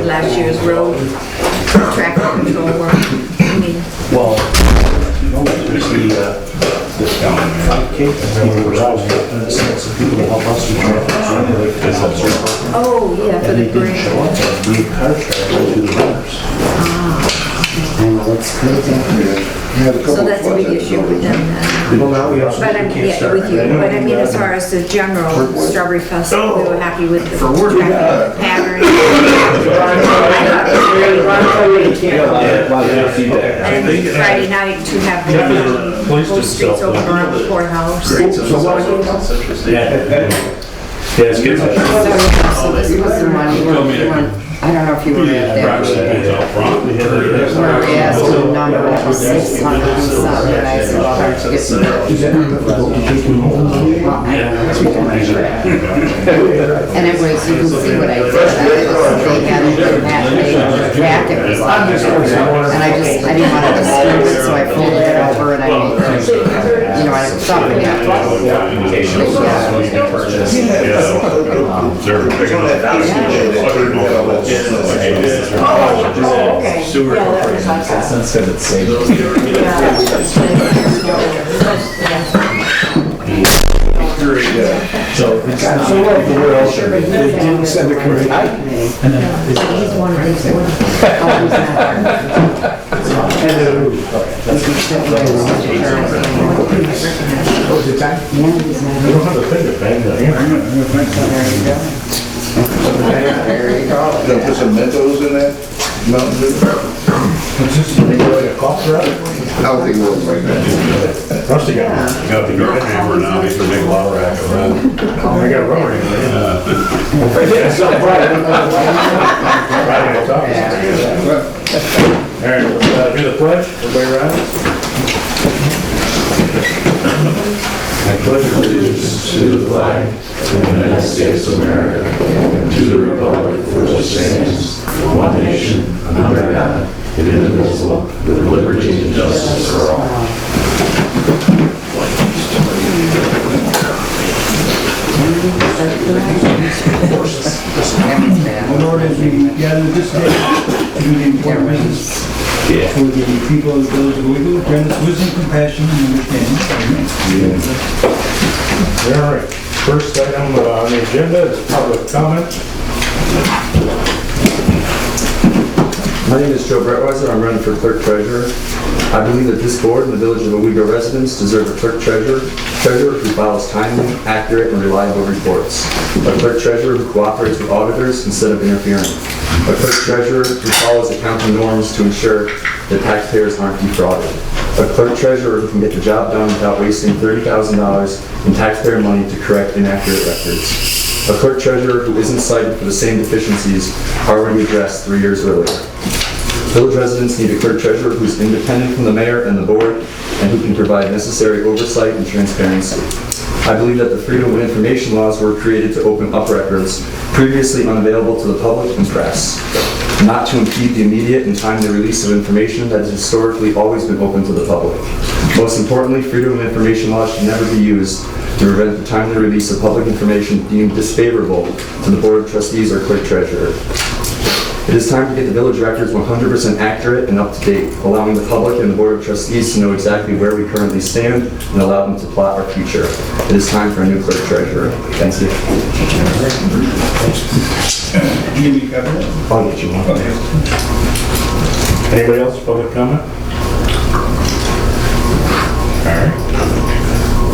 with last year's road traffic control work. I mean, Well, there's the discount 5K. Some people to help us with traffic. oh, yeah, for And the they didn't grant. show up, so we car travel to the runners. And what's crazy? So that's a big issue with them then. Well, now we also But I'm, can't yeah, start. with you, but I mean, as far as the general Strawberry Festival, we were happy with the For work. traffic pattern. And Friday night to have the whole streets open around the courthouse. Yeah, it's good. So this was the one you weren't, I don't know if you were at that meeting. Where we asked the number, that was 600 and something, and I said, well, hard to get some. Well, I don't know what you're measure at. And anyways, you can see what I did. They had it in that big packet. And I didn't want to disturb it, so I folded it over and I made, you know, I thought we had. Sewer. Since it's safe. So it's not. They didn't send a committee. And then He's one of these. Was it time? Yeah, he's not. We don't have a finger bang down here. There you go. Gonna put some Mentos in that Mountain Dew? Like a cough drop? I don't think it works like that. Rusty got the garden hammer now, he's gonna make a lot of racket around. I got rubber in there. Riding on top. All right, let's do the pledge, everybody rise. I pledge allegiance to the flag of the United States of America and to the republic for which it stands, one nation, under God, indivisible, with liberty and justice for all. Lord, as we gather this day to do the important business, we give you people as those of legal, grant us wisdom, compassion, and understanding. Amen. All right, first item on the agenda is public comment. My name is Joe Brettweiser. I'm running for clerk treasurer. I believe that this board and the village of Owego residents deserve a clerk treasurer who files timely, accurate, and reliable reports. A clerk treasurer who cooperates with auditors instead of interfering. A clerk treasurer who follows accounting norms to ensure that taxpayers aren't defrauded. A clerk treasurer who can get the job done without wasting $30,000 in taxpayer money to correct inaccurate records. A clerk treasurer who isn't cited for the same deficiencies already addressed 3 years earlier. Village residents need a clerk treasurer who is independent from the mayor and the board and who can provide necessary oversight and transparency. I believe that the Freedom of Information laws were created to open up records previously unavailable to the public and press, not to impede the immediate and timely release of information that has historically always been open to the public. Most importantly, Freedom of Information laws should never be used to prevent the timely release of public information deemed disfavorable to the Board of Trustees or Clerk Treasurer. It is time to get the village records 100% accurate and up to date, allowing the public and the Board of Trustees to know exactly where we currently stand and allow them to plot our future. It is time for a new clerk treasurer. Thank you. You need to cover that? I'll get you one. Anybody else, public comment? All right.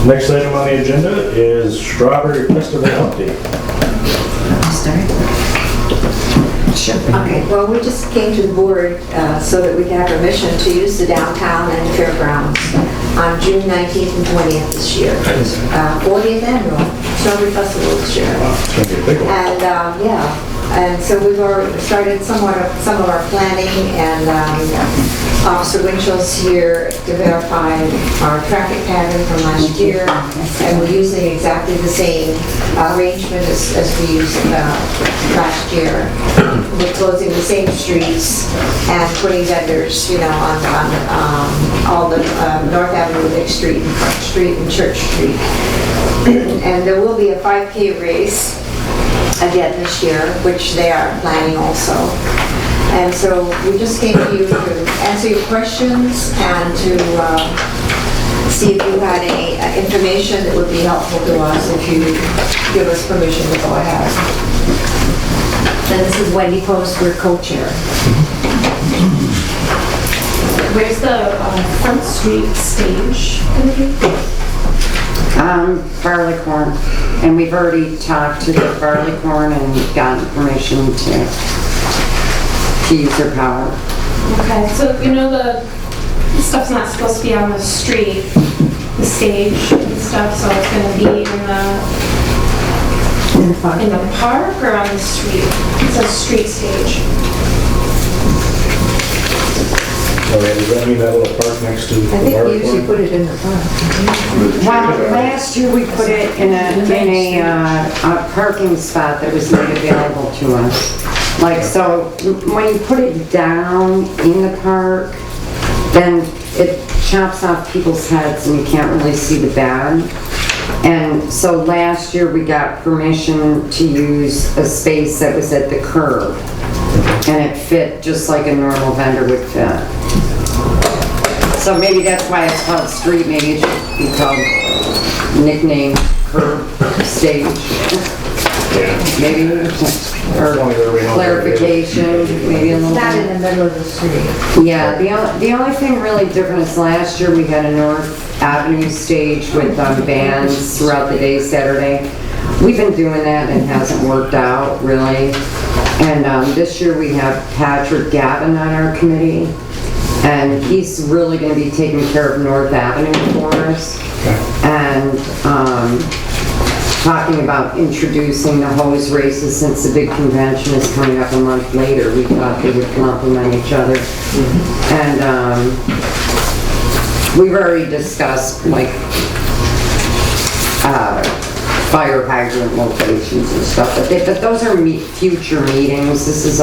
Next item on the agenda is Strawberry Festival update. Okay, well, we just came to the board so that we could have permission to use the downtown and the fairgrounds on June 19th and 20th this year. 40th annual Strawberry Festival this year. It's gonna be a big one. And, and so we've already started some of our planning, and Officer Winchell's here to verify our traffic pattern from last year, and we're using exactly the same arrangement as we used last year. We're closing the same streets and putting vendors, you know, on all the North Avenue, Big Street, and Front Street, and Church Street. And there will be a 5K race again this year, which they are planning also. And so we just came to you to answer your questions and to see if you had any information that would be helpful to us if you give us permission to go ahead. And this is Wendy Post, we're co-chair. Where's the Front Street stage gonna be? Barleycorn, and we've already talked to the Barleycorn and gotten permission to use their power. Okay, so the stuff's not supposed to be on the street, the stage and stuff, so it's gonna be in the park or on the street? It says street stage. Okay, does that mean that little park next to the I think bar? we usually put it in the park. Well, last year we put it in a parking spot that was made available to us. Like, so when you put it down in the park, then it chops off people's heads and you can't really see the bad. And so last year we got permission to use a space that was at the curb. And it fit just like a normal vendor would fit. So maybe that's why it's called street, maybe it should be called nicknamed curb stage. Yeah. Maybe, or clarification, maybe a little It's not in bit. the middle of the street. Yeah, the only thing really different is last year we had a North Avenue stage with bands throughout the day Saturday. We've been doing that and it hasn't worked out really. And this year we have Patrick Gavin on our committee. And he's really going to be taking care of North Avenue for us. And talking about introducing the hose races since the big convention is coming up a month later. We thought they would complement each other. And we've already discussed like fire hydrant locations and stuff, but those are future meetings. This is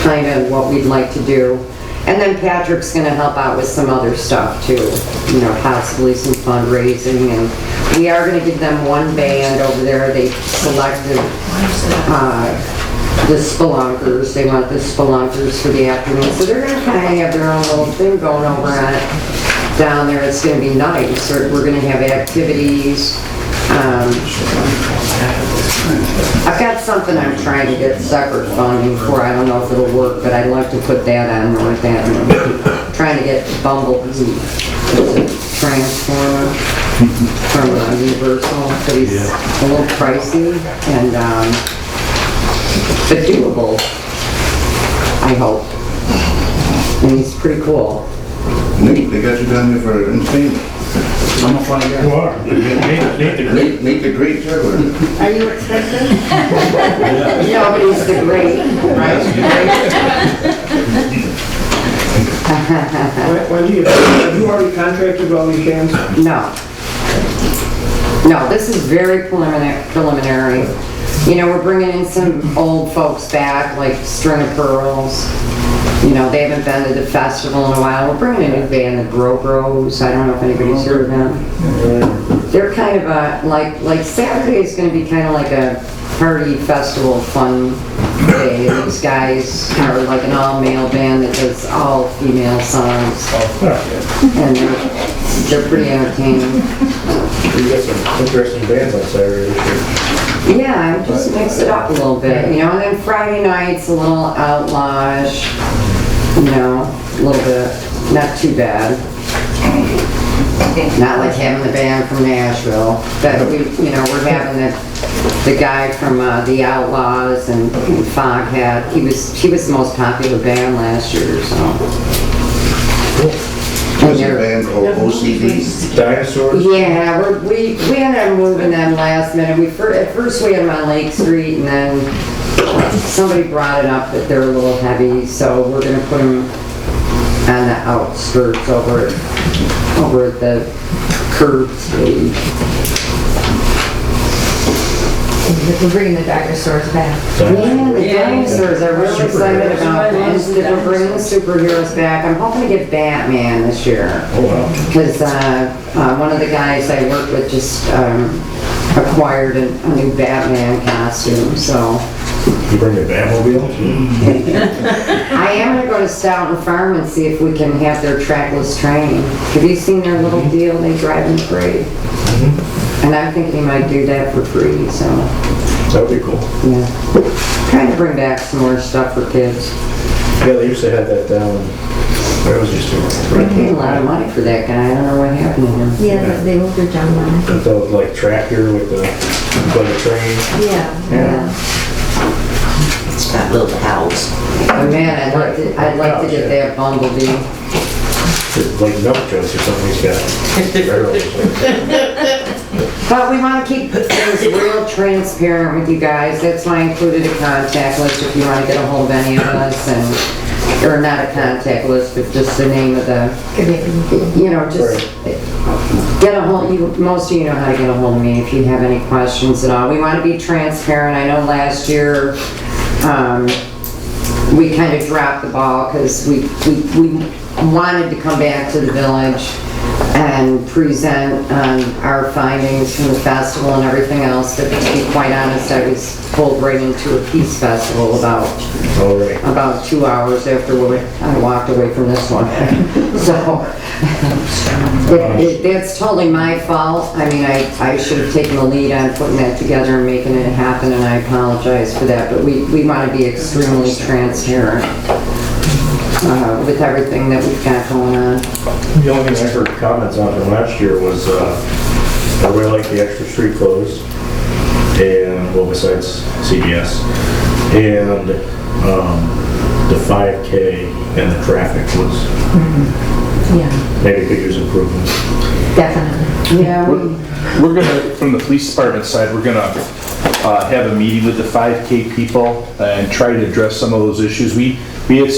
kind of what we'd like to do. And then Patrick's gonna help out with some other stuff too, possibly some fundraising, and we are gonna give them one band over there. They selected the Spelunkers. They want the Spelunkers for the afternoon, so they're gonna kind of have their own little thing going over on it down there. It's gonna be nice. We're gonna have activities. I've got something I'm trying to get separate funding for. I don't know if it'll work, but I'd like to put that on North Avenue. Trying to get Bumblebee, there's a transformer from Universal, but he's a little pricey and but doable, I hope. And he's pretty cool. Nate, they got you down here for entertainment. I'm a funny guy. You are. Nate the Great Juggler. Are you expensive? Nobody's the great, right? Wendy, have you already contracted with all these bands? No. No, this is very preliminary. We're bringing in some old folks back, like String of Pearls. They haven't been to the festival in a while. We're bringing a new band, the Gros. I don't know if anybody's heard of them. They're kind of like Saturday is going to be kind of like a party festival fun day. These guys are like an all-male band that does all female songs. And they're pretty entertaining. You got some interesting bands on Saturday this year. Yeah, I just mix it up a little bit, and then Friday night's a little outlawish, a little bit, not too bad. Not like having the band from Nashville, but we're having the guy from the Outlaws and Foghat. He was the most popular band last year, so. What's your band called? OCD? Dinosaurs? Yeah, we ended up moving them last minute. At first we had them on Lake Street, and then somebody brought it up that they're a little heavy, so we're gonna put them on the outskirts over at the curb stage. We're bringing the dinosaurs back. Yeah, the dinosaurs, I'm really excited about this. We're bringing the superheroes back. I'm hoping to get Batman this year. Oh, wow. Because one of the guys I work with just acquired a new Batman costume, so You bring your Batmobile? I am gonna go to Stoughton Farm and see if we can have their trackless training. Have you seen their little deal they drive in free? And I'm thinking he might do that for free, so, That would be cool. yeah. Trying to bring back some more stuff for kids. Yeah, they used to have that down, where was used to? They paid a lot of money for that guy, I don't know what happened to him. Yeah, they moved her down there. With the, like, tractor with the train. Yeah. It's got little house. Oh man, I'd like to get that bumblebee. Like milk jugs or something he's got. Barrels. But we want to keep things real transparent with you guys. That's why I included a contact list if you want to get a hold of any of us, and, or not a contact list, but just the name of the, you know, just get a hold, most of you know how to get a hold of me if you have any questions at all. We want to be transparent. I know last year, we kind of dropped the ball because we wanted to come back to the village and present our findings from the festival and everything else, but to be quite honest, I was pulled right into a peace festival about 2 hours after I walked away from this one. So, that's totally my fault. I mean, I should have taken the lead on putting that together and making it happen, and I apologize for that, but we want to be extremely transparent with everything that we've got going on. The only thing I heard comments on from last year was, I really like the extra street clothes, and, well, besides CBS, and the 5K and the traffic was, Yeah, maybe could use improvement. definitely. Yeah, We're gonna, from the police department side, we're gonna have a meeting with the 5K people and try to address some of those issues. We had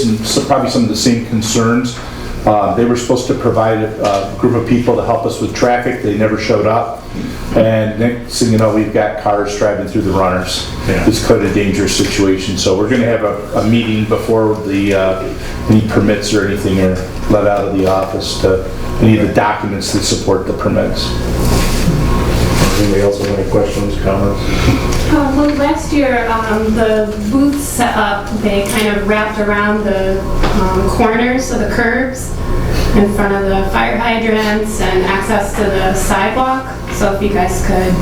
probably some of the same concerns. They were supposed to provide a group of people to help us with traffic. They never showed up. And next thing you know, we've got cars driving through the runners. Yeah. It's quite a dangerous situation. So we're gonna have a meeting before any permits or anything are let out of the office to any of the documents that support the permits. Anybody else have any questions, comments? Well, last year, the booths set up, they kind of wrapped around the corners of the curbs in front of the fire hydrants and access to the sidewalk. So if you guys could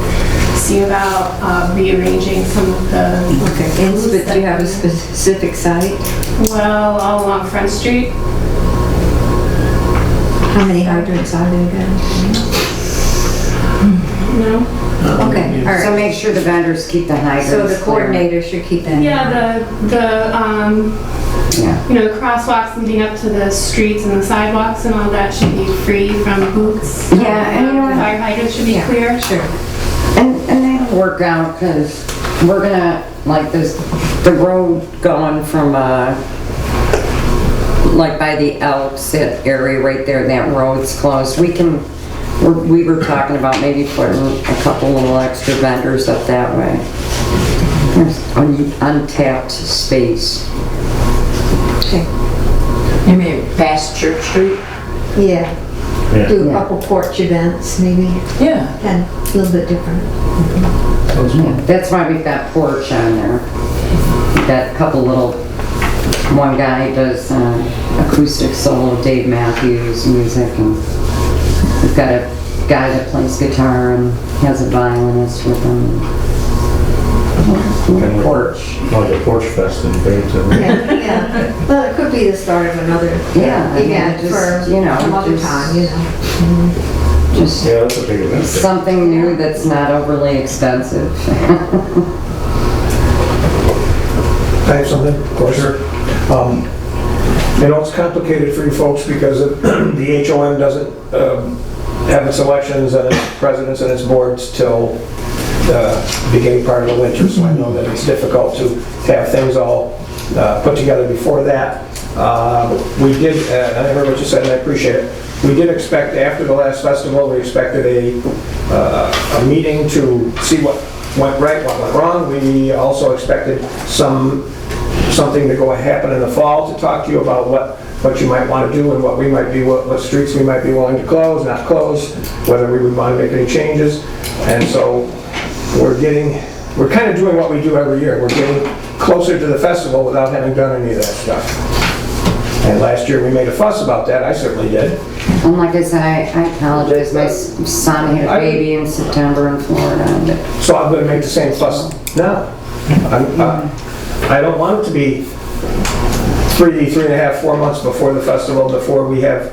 see about rearranging some of the Okay, and do you have a specific site? well, all along Front Street. How many hydrants are there again? No? Okay, all so right. make sure the vendors keep the hydrants So the clear. coordinator should keep that. Yeah, Yeah. you know, the crosswalks leading up to the streets and the sidewalks and all that should be free from booths. Yeah, and you know what? The fire hydrants should be Yeah, clear. Sure. And that'll work out, because we're gonna, like, the road going from, like by the Elks, that area right there, that road's closed. We were talking about maybe putting a couple little extra vendors up that way. There's untapped space. Okay. You mean past Church Street? Yeah. Yeah. Do a couple porch events, maybe, Yeah. and a little bit different. Yeah, that's why we've got porch on there. We've got a couple little, one guy does acoustic solo, Dave Matthews music, and we've got a guy that plays guitar and has a violinist with him. Porch. Like a porch fest in Barrington. Yeah. Well, it could be the start of another Yeah, I mean, event just, for you know, some other just- time, you know. Just Yeah, that's a big event. something new that's not overly expensive. I have something, of course. You know, it's complicated for you folks because the HOM doesn't have its elections and its presidents and its boards till the beginning part of the winter, so I know that it's difficult to have things all put together before that. We did, and I heard what you said and I appreciate it, we did expect after the last festival, we expected a meeting to see what went right, what went wrong. We also expected something to go happen in the fall to talk to you about what you might want to do and what streets we might be willing to close, not close, whether we would want to make any changes. And so we're kind of doing what we do every year. We're getting closer to the festival without having done any of that stuff. And last year we made a fuss about that, I certainly did. And like I said, I apologize, my son had a baby in September in Florida. And So I'm gonna make the same fuss now. I don't want it to be 3.5, 4 months before the festival, before we have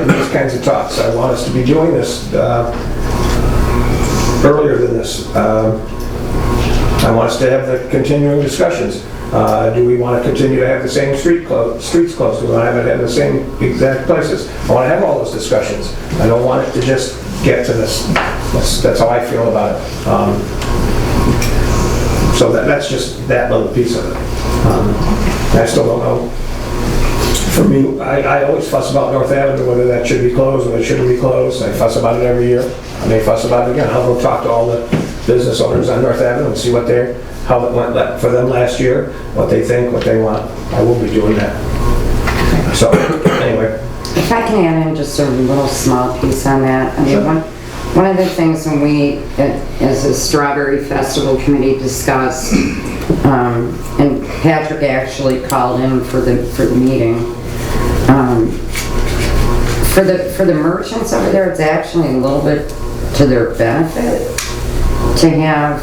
these kinds of talks. I want us to be doing this earlier than this. I want us to have the continuing discussions. Do we want to continue to have the same streets closed? Do we want to have it at the same exact places? I want to have all those discussions. I don't want it to just get to this. That's how I feel about it. So that's just that little piece of it. I still don't know. For me, I always fuss about North Avenue, whether that should be closed or it shouldn't be closed. I fuss about it every year. I may fuss about it again. I'll go talk to all the business owners on North Avenue and see how it went for them last year, what they think, what they want. I will be doing that. So, anyway. if I can add in just a little small piece on that. I mean, one of the things when we, as a Strawberry Festival Committee, discussed, and Patrick actually called in for the meeting, for the merchants over there, it's actually a little bit to their benefit to have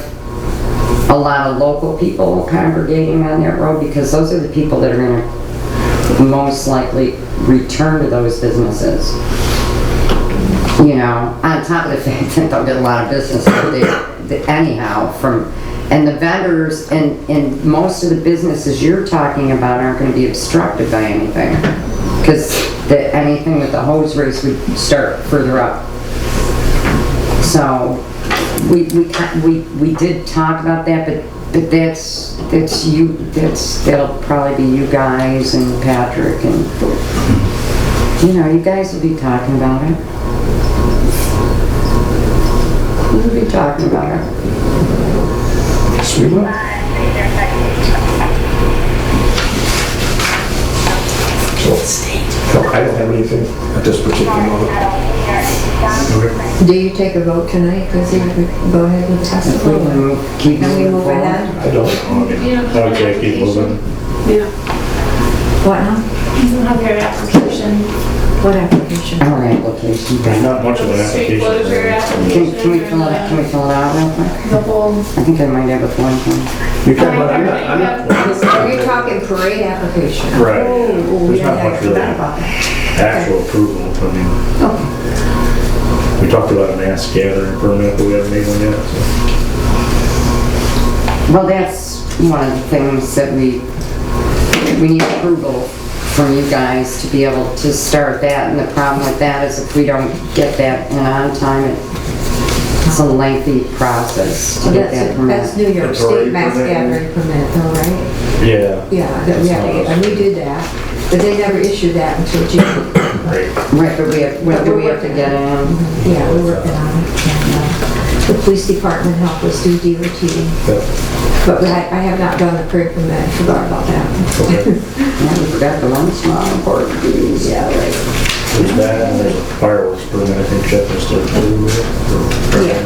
a lot of local people congregating on that road, because those are the people that are going to most likely return to those businesses. You know, on top of the fact that they'll get a lot of business anyhow from, and the vendors and most of the businesses you're talking about aren't going to be obstructed by anything, because anything with the hose race would start further up. So we did talk about that, but that'll probably be you guys and Patrick, and you know, you guys will be talking about it. We'll be talking about it. Yes, we will. So I don't have anything at this particular moment. Do you take a vote tonight, because you go ahead with the festival? Keep Can we move forward. ahead? I don't. Okay, keep moving. Yeah. What now? You don't have your application. What application? Our application. There's not much of an Street application. closure application. Can we fill it out real quick? The whole. I think I might have a form. You can, but I'm not. Are you talking parade application? Right. Oh, There's yeah, not I much really forgot about that. actual approval. I mean, Okay. we talked about a mass gathering permit, but we haven't made one yet, so. Well, that's one of the things that we need approval from you guys to be able to start that, and the problem with that is if we don't get that in on time, it's a lengthy process to get that That's permit. New York State mass gathering permit though, right? Yeah. Yeah, that we had to get, and we did that, but they never issued that until June. Right. Right, but when do we have to get in? Yeah, we're working on it. And, the police department helped us do DOT. But I have not done the parade permit, I forgot about that. Okay. Yeah, we forgot the one small important piece. Yeah, right. There's that, and there's a fireworks permit, I think Jeff is still doing with it. Yeah.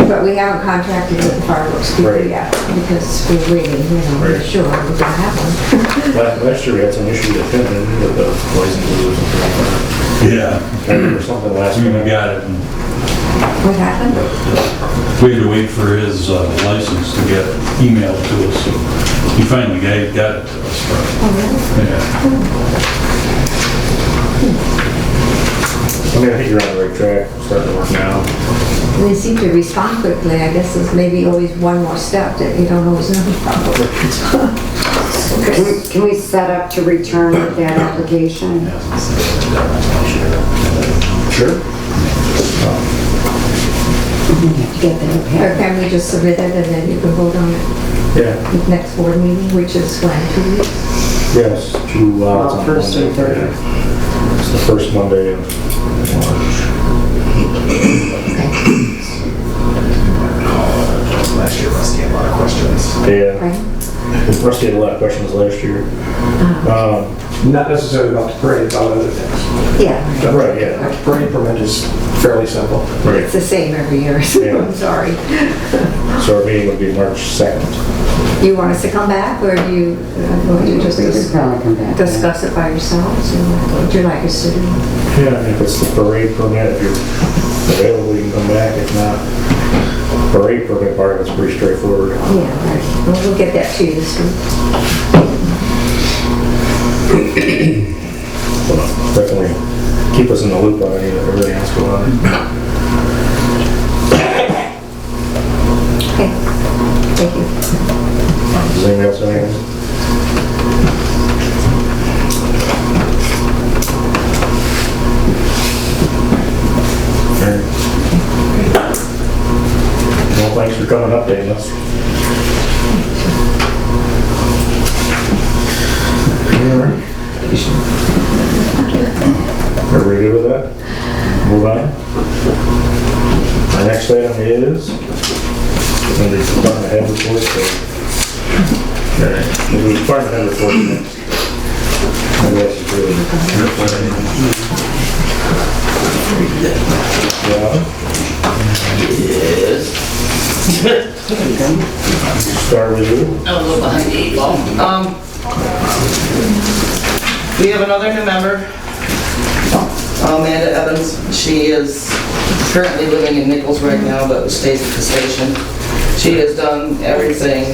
But we haven't contracted with the fireworks people Right. yet, because we're waiting, you know, Right. make sure we're gonna have one. Last year we had some issue with Finland, with the licenses or something like that. Yeah, I remember something last we minute. got it. And What happened? we had to wait for his license to get emailed to us. So he finally got it to us. Oh, really? Yeah. I mean, I think you're on the right track, starting to work now. They seem to respond quickly, I guess there's maybe always one more step that you don't always know about. Can we set up to return with that application? Sure. Get that. Or can we just submit it and then you can vote on it Yeah. at the next board meeting, which is when, 2 weeks? Yes, two, it's on First and Monday. third. It's the first Monday of March. Last year, Rusty had a lot of questions. Yeah. Right? Rusty had a lot of questions last year. not necessarily about the parade, about other things. Yeah, Right, yeah. The parade permit is fairly simple. Right. it's the same every year, so Yeah. I'm sorry. So our meeting would be March 2nd. You want us to come back, or do you, will you just We could probably come back. discuss it by yourselves, or what would you like us to do? Yeah, if it's the parade permit, if you're available, you can come back. If not, parade permit part of it's pretty straightforward. Yeah, right. Well, we'll get that to you this week. Definitely keep us in the loop on everything else going on. Okay, thank you. Does anyone else have anything? Well, thanks for coming up, Dave. Everybody good with that? Move on. Our next item is the department head report. The department head report next. Maybe that's just really. Yes. Start with you. I'm a little behind the eight ball. We have another new member, Amanda Evans. She is currently living in Nichols right now, but stays at the station. She has done everything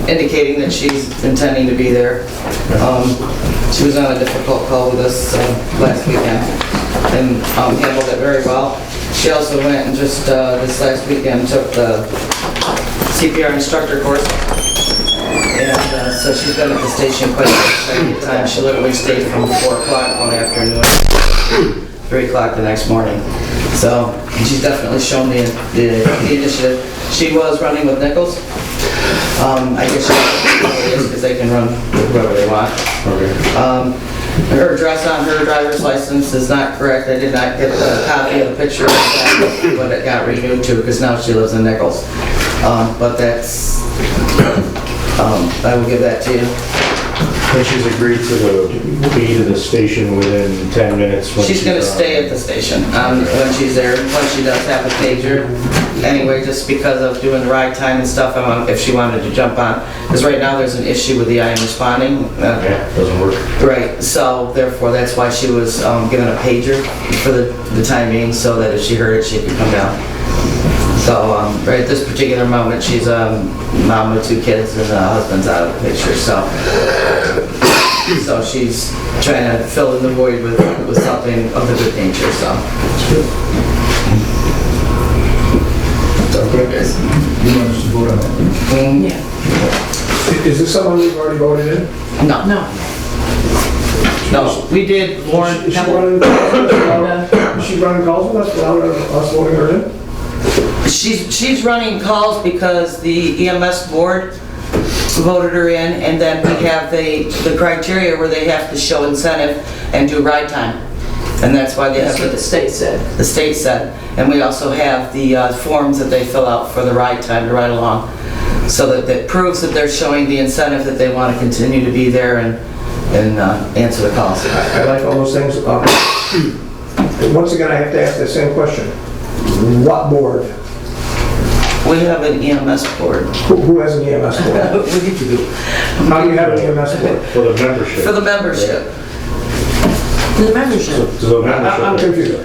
indicating that she's intending to be there. She was on a difficult call with us last weekend and handled it very well. She also went and just this last weekend took the CPR instructor course. And so she's been at the station quite a time. She literally stayed from 4 o'clock one afternoon, 3 o'clock the next morning. So she's definitely shown the initiative. She was running with Nichols. I guess she is because they can run with whoever they want. Okay. Her address on her driver's license is not correct. I did not get a copy of the picture of that, but it got renewed too because now she lives in Nichols. But that's, I will give that to you. And she's agreed to be to the station within 10 minutes. When She's going to stay at the station when she's there, when she does have a pager. Anyway, just because of doing the ride time and stuff, if she wanted to jump on. Because right now there's an issue with the I am responding. Yeah, doesn't work. Right, so therefore that's why she was given a pager for the time being, so that if she heard it, she could come down. So right at this particular moment, she's a mom with 2 kids and the husband's out of the picture. So she's trying to fill in the void with something of a good nature. So it's good. Okay. You want us to vote on that? Yeah. Is this someone we've already voted in? No. No, we did warn. Is she running calls with us without us voting her in? She's running calls because the EMS board voted her in, and then we have the criteria where they have to show incentive and do ride time. And that's why they have. That's what the state said. The state said. And we also have the forms that they fill out for the ride time to ride along. So that proves that they're showing the incentive that they want to continue to be there and answer the calls. I like all those things. Once again, I have to ask the same question. What board? We have an EMS board. Who has an EMS board? We do. How do you have an EMS board? For the membership. For the membership. The membership. So the membership. I'm confused.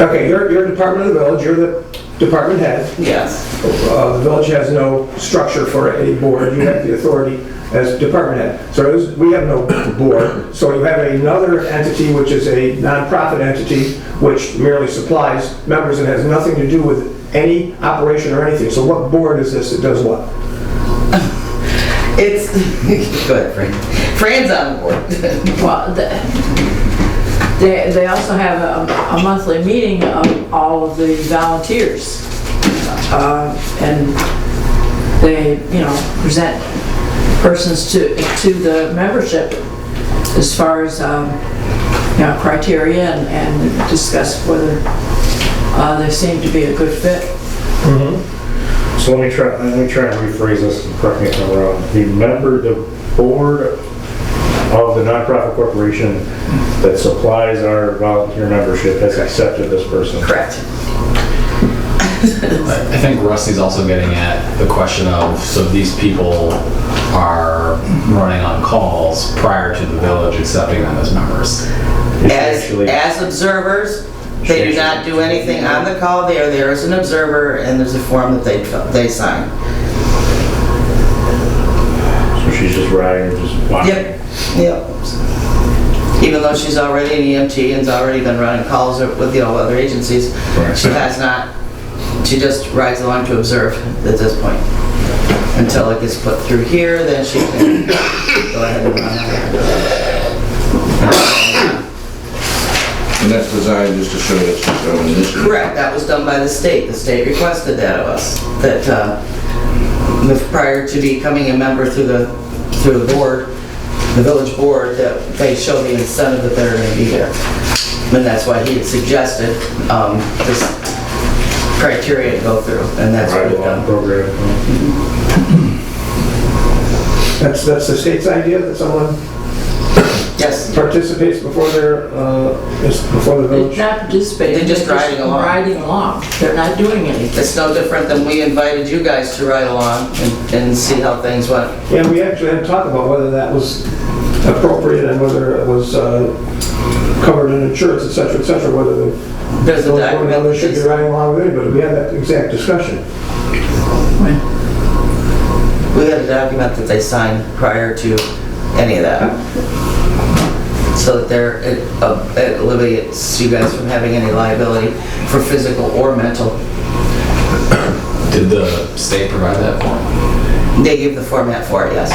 Okay, you're a department of the village, you're the department head. Yes. The village has no structure for a board, you have the authority as department head. So we have no board, so you have another entity which is a nonprofit entity which merely supplies members and has nothing to do with any operation or anything. So what board is this that does what? It's, go ahead, Fran. Fran's on board. Well, they also have a monthly meeting of all of the volunteers. And they, present persons to the membership as far as, criteria and discuss whether they seem to be a good fit. Mm-hmm. So let me try and rephrase this and correct me if I'm wrong. The board of the nonprofit corporation that supplies our volunteer membership has accepted this person. Correct. I think Rusty's also getting at the question of, so these people are running on calls prior to the village accepting them as members. As observers, they do not do anything on the call. They are there as an observer, and there's a form that they sign. So she's just riding, just watching. Yep. Even though she's already an EMT and's already been running calls with the other agencies, she has not. She just rides along to observe at this point. Until it gets put through here, then she can go ahead and run. And that's designed just to show that she's done initiative. Correct, that was done by the state. The state requested that of us, that prior to becoming a member through the board, the village board, that they show the incentive that they're going to be there. And that's why he had suggested this criteria to go through, and that's what we've done. Program. That's the state's idea, that someone Yes. participates before before the They're village? not participating. They're just riding along. Riding along. They're not doing anything. It's no different than we invited you guys to ride along and see how things went. Yeah, we actually had to talk about whether that was appropriate and whether it was covered in insurance, et cetera, whether the There's a document. village should be riding along with anybody. We had that exact discussion. We had a document that they signed prior to any of that. So that it alleviates you guys from having any liability for physical or mental. Did the state provide that form? They give the format for it, yes.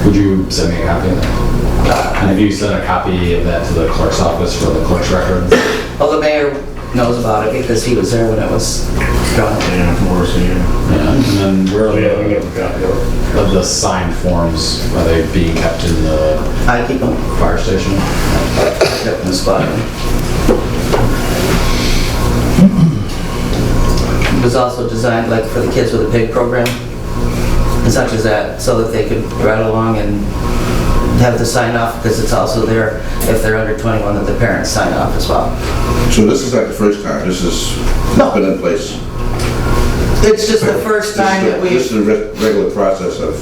Would you send me a copy of that? And if you send a copy of that to the clerk's office for the clerk's records? Well, the mayor knows about it because he was there when it was done. Yeah, Morrison, yeah. Yeah, and then where are Yeah, we have a copy of it. of the signed forms, are they being kept in the I keep them fire station? kept in the spot. It was also designed like for the kids with a pig program and such as that, so that they could ride along and have the sign off, because it's also there if they're under 21 that the parents sign off as well. So this is not the first time, this has been in place. It's just the first time that we, This is a regular process of,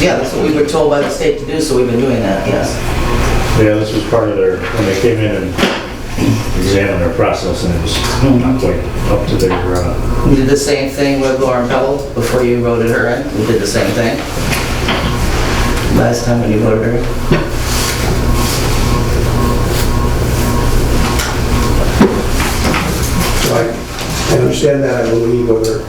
yeah, that's what we were told by the state to do, so we've been doing that, yes. Yeah, this was part of their, when they came in and examined their process, and it was not quite up to their, We did the same thing with Lauren Pebble before you voted her in. We did the same thing. Last time when you voted her in. So I understand that, I believe, whether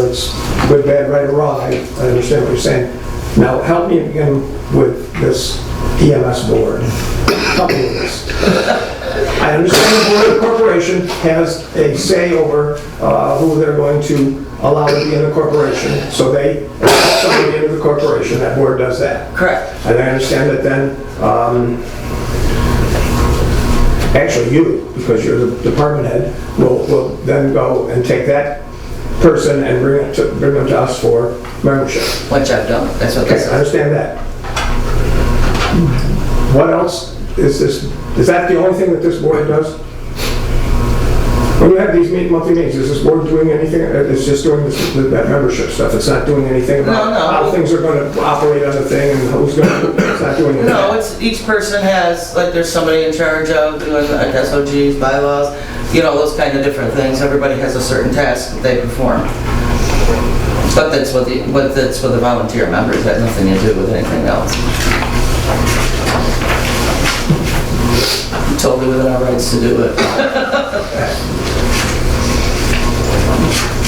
it's good, bad, right, or wrong, I understand what you're saying. Now, help me again with this EMS board. Help me with this. I understand the board of the corporation has a say over who they're going to allow to be in the corporation. So they elect somebody into the corporation, that board does that. Correct. And I understand that then, actually you, because you're the department head, will then go and take that person and bring them to us for membership. Which I've done. That's what this Okay, I is. understand that. What else is this? Is that the only thing that this board does? When you have these monthly meetings, is this board doing anything? It's just doing that membership stuff. It's not doing anything about No. how things are going to operate on the thing and who's going to, it's not doing anything. No, it's each person has, like there's somebody in charge of doing like SOGs, bylaws, you know, those kind of different things. Everybody has a certain task that they perform. But that's what the volunteer members, it has nothing to do with anything else. Totally within our rights to do it.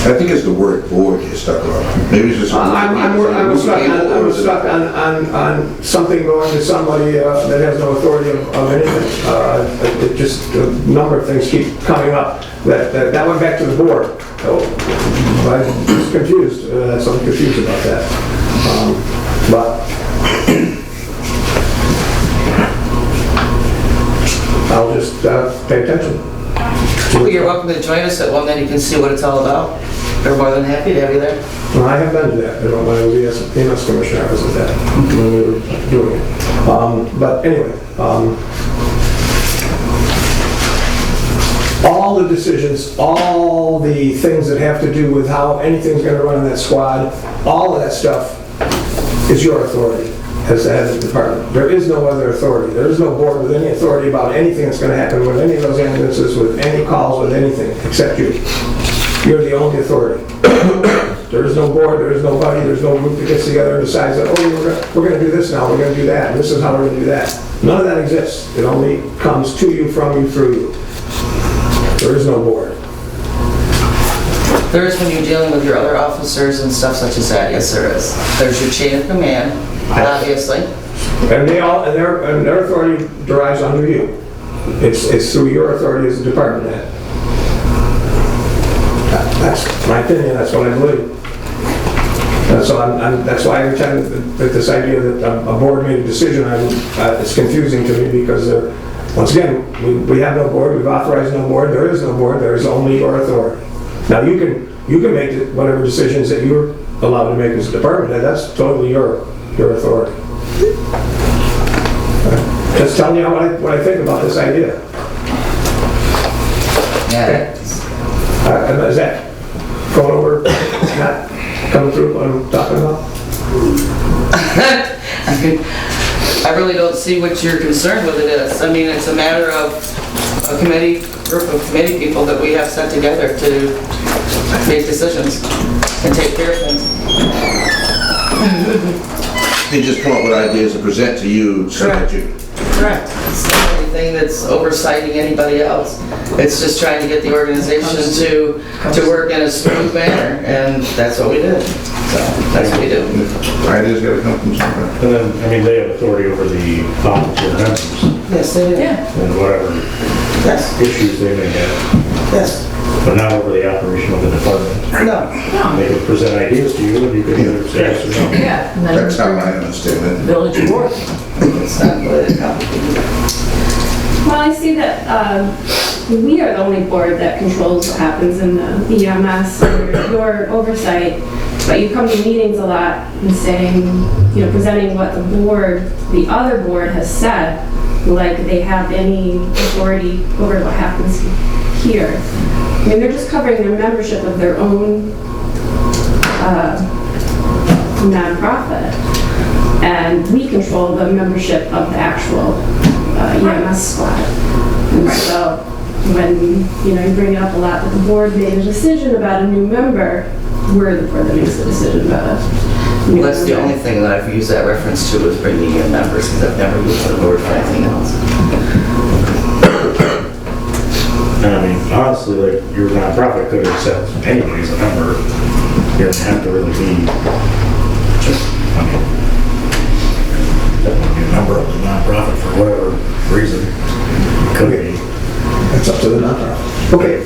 I think it's the word board you're stuck on. Maybe it's just. I'm stuck on something going to somebody that has no authority of anything. It just, a number of things keep coming up. That went back to the board. I'm just confused, so I'm confused about that. But I'll just pay attention. Well, you're welcome to join us at one, then you can see what it's all about. They're more than happy to have you there. Well, I have been to that. I don't know, when I was EMS commissioner, I was at that, when we were doing it. But anyway, all the decisions, all the things that have to do with how anything's gonna run in that squad, all of that stuff is your authority as the head of the department. There is no other authority. There is no board with any authority about anything that's gonna happen with any of those ambulances, with any calls, with anything, except you. You're the only authority. There is no board, there is nobody, there's no group that gets together and decides that, oh, we're gonna do this now, we're gonna do that, and this is how we're gonna do that. None of that exists. It only comes to you, from you, through you. There is no board. There is when you're dealing with your other officers and stuff such as that, yes there is. There's your chain of command, obviously. And they all, and their authority derives under you. It's through your authority as a department head. That's my opinion, that's what I believe. That's why every time that this idea that a board made a decision, it's confusing to me because once again, we have no board, we've authorized no board, there is no board, there is only your authority. Now you can make whatever decisions that you're allowed to make as a department head, that's totally your authority. Just telling you what I think about this idea. Yeah. Okay. Is that going over, not coming through what I'm talking about? I really don't see what your concern with it is. I mean, it's a matter of a group of committee people that we have set together to make decisions and take care of things. They just come up with ideas to present to you so that you... Correct. It's not anything that's oversighting anybody else. It's just trying to get the organization to work in a smooth manner, and that's what we did. So that's what we do. Ideas gotta come from somewhere. And then, I mean, they have authority over the volunteer members Yes, they do. Yeah. and whatever Yes, issues they may have, yes. but not over the operation of the department. No. They could present ideas to you, and you could either say yes or no. Yeah. And then That's how I understand it. village board. It's not really complicated. Well, I see that we are the only board that controls what happens in the EMS under your oversight, but you come to meetings a lot and saying, presenting what the other board has said, like they have any authority over what happens here. I mean, they're just covering their membership of their own nonprofit, and we control the membership of the actual EMS squad. And so when you bring it up a lot that the board made a decision about a new member, we're the board that makes the decision about a new member. That's the only thing that I've used that reference to is bringing in members, because I've never used the word for anything else. And I mean, honestly, like, your nonprofit could accept anybody as a member. You don't have to really be, definitely be a member of the nonprofit for whatever reason. Could be. It's up to the nonprofit. Okay.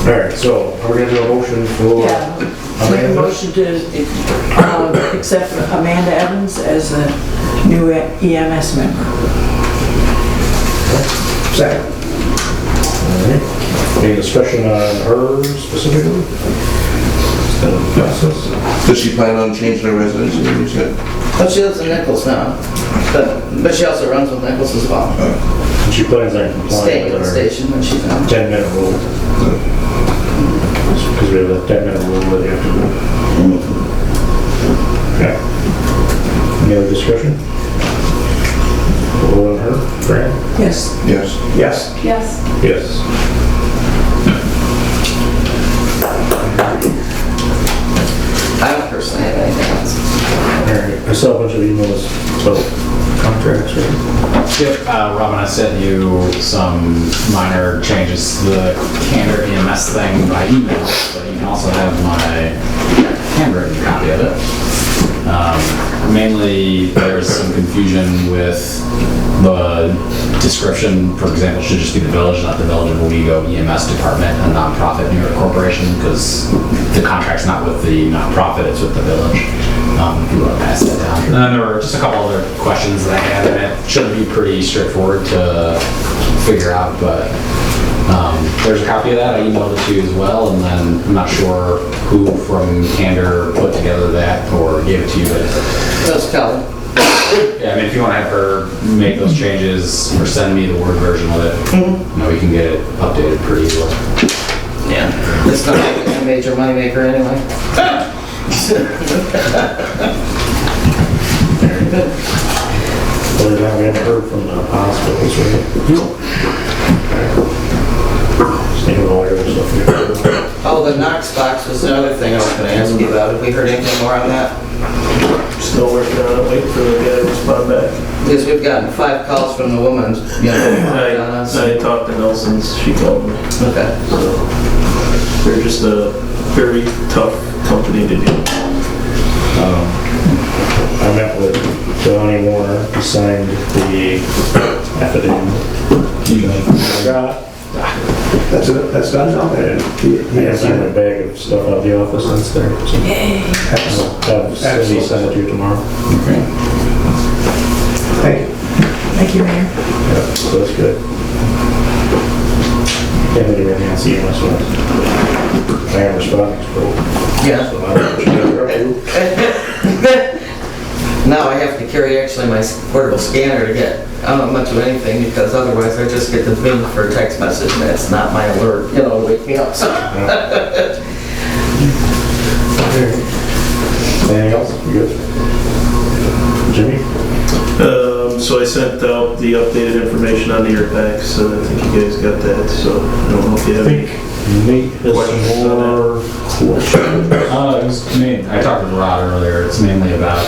All right, so are we gonna do a motion for Yeah. Make a Amanda? motion to accept Amanda Evans as a new EMS member. Second. All right. Any discussion on her specifically? Instead of process? Does she plan on changing her residency, you said? But she lives in Nichols now, but she also runs with Nichols as well. And she plans on Staying complying at the with our station when she's on. 10-minute rule. Because we have a 10-minute rule that you have to go. Okay. Any other discussion? Vote on her, Fran? Yes. Yes. Yes. Yes. Yes. I don't personally have anything else. All right, I saw a bunch of emails about contracts, right? Yep, Robin, I sent you some minor changes to the Candor EMS thing by email, but you can also have my handwritten copy of it. Mainly, there's some confusion with the description, for example, should just be the village, not the Village of Owego EMS Department, a nonprofit New York corporation, because the contract's not with the nonprofit, it's with the village. If you want to pass that down. And then there were just a couple other questions that I had, and it should be pretty straightforward to figure out, but There's a copy of that, I emailed it to you as well, and then I'm not sure who from Candor put together that or gave it to you, but That's Kelly. yeah, I mean, if you want to have her make those changes or send me the Word version of it, you know, we can get it updated pretty easily. Yeah. It's not a major moneymaker anyway. Very good. Other than that, we haven't heard from the hospitals, right? Same with all your other stuff. Oh, the Knox box was the other thing I was gonna ask you about. Have we heard anything more on that? Still working on it, waiting for the guy to respond back. Because we've gotten 5 calls from the woman, you know, I talked to Nelson's, she called me. Okay. So, they're just a very tough company to deal with. I met with Donnie Warner, who signed the affidavit. That's done now? He has a bag of stuff out of the office that's there. So I'll have Cindy send it to you tomorrow. Thank you. Thank you, Mayor. Yeah, so that's good. Can't really anything on CMS was. I am responding to Yeah. so I don't know what you got. Now I have to carry actually my portable scanner to get much of anything, because otherwise I just get the ping for a text message and it's not my alert, you know, to wake me up. So. Anything else? You good? Jimmy? So I sent out the updated information on the ear packs, so I think you guys got that, so I don't know if you have any Nate questions on that. It was I talked with Rod earlier. It's mainly about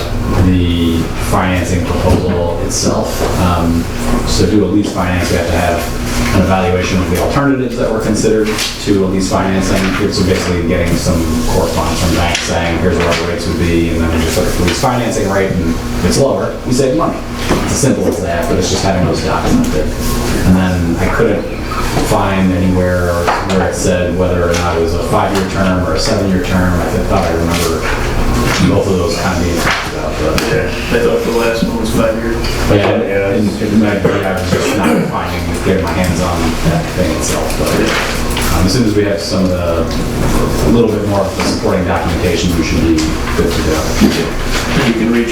the financing proposal itself. So to do a lease finance, we have to have an evaluation of the alternatives that were considered to a lease financing. So basically getting some correspondence from banks saying, here's what our rates would be, and then we just look at the lease financing rate, and if it's lower, we save money. It's as simple as that, but it's just having those documented. And then I couldn't find anywhere where it said whether or not it was a 5-year term or a 7-year term. I thought I remember both of those kind of being talked about. But Yeah, I thought the last one was 5 years. yeah, and it might be I was just not finding, getting my hands on that thing itself. But as soon as we have some of the, a little bit more of the supporting documentation, we should be good to go. You can reach